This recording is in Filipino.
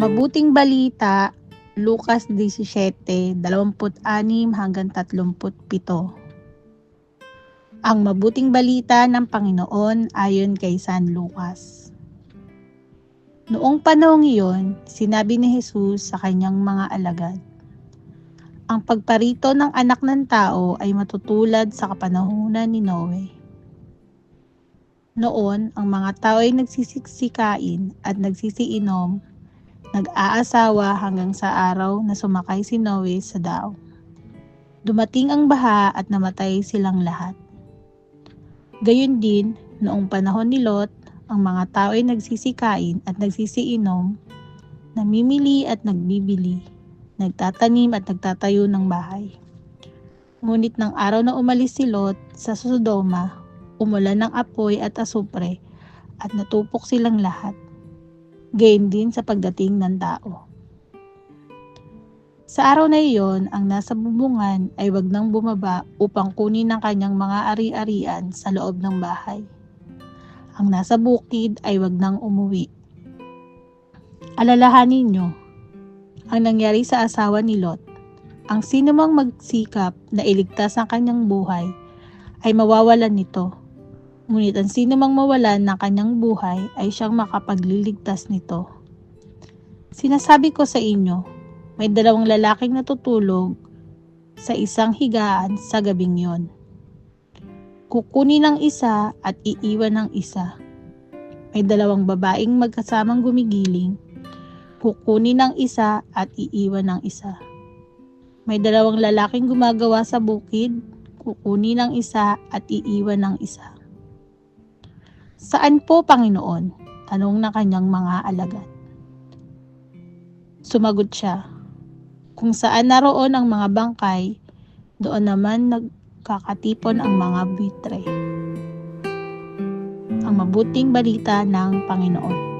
Mabuting balita, Lucas 17:26 hanggang 37. Ang mabuting balita ng Panginoon ayon kay San Lucas. Noong panahong iyon, sinabi ni Jesus sa kanyang mga alagad, ang pagparito ng anak ng tao ay matutulad sa kapanahunan ni Noe. Noon, ang mga tao ay nagsisiksikain at nagsisiinom, nag-aasawa hanggang sa araw na sumakay si Noe sa dao. Dumating ang baha at namatay silang lahat. Gayon din, noong panahon ni Lot, ang mga tao ay nagsisikain at nagsisiinom, namimili at nagbibili, nagtatanim at nagtatayo ng bahay. Ngunit ng araw na umalis si Lot sa Sodoma, umulan ng apoy at asupre at natupok silang lahat. Gayon din sa pagdating ng tao. Sa araw na iyon, ang nasa bubungan ay wag nang bumaba upang kunin ang kanyang mga ari-arian sa loob ng bahay. Ang nasa bukid ay wag nang umuwi. Alalahanin niyo ang nangyari sa asawa ni Lot. Ang sinumang magsikap na iligtas ang kanyang buhay ay mawawalan nito. Ngunit ang sinumang mawalan ng kanyang buhay ay siyang makapagliligtas nito. Sinasabi ko sa inyo, may dalawang lalaking natutulog sa isang higaan sa gabing yon. Kukunin ng isa at iiwan ng isa. May dalawang babaeng magkasamang gumigiling. Kukunin ng isa at iiwan ng isa. May dalawang lalaking gumagawa sa bukid. Kukunin ng isa at iiwan ng isa. Saan po, Panginoon? Tanong ng kanyang mga alagad. Sumagot siya, kung saan naroon ang mga bangkay, doon naman nagkakatipon ang mga buwitre. Ang mabuting balita ng Panginoon.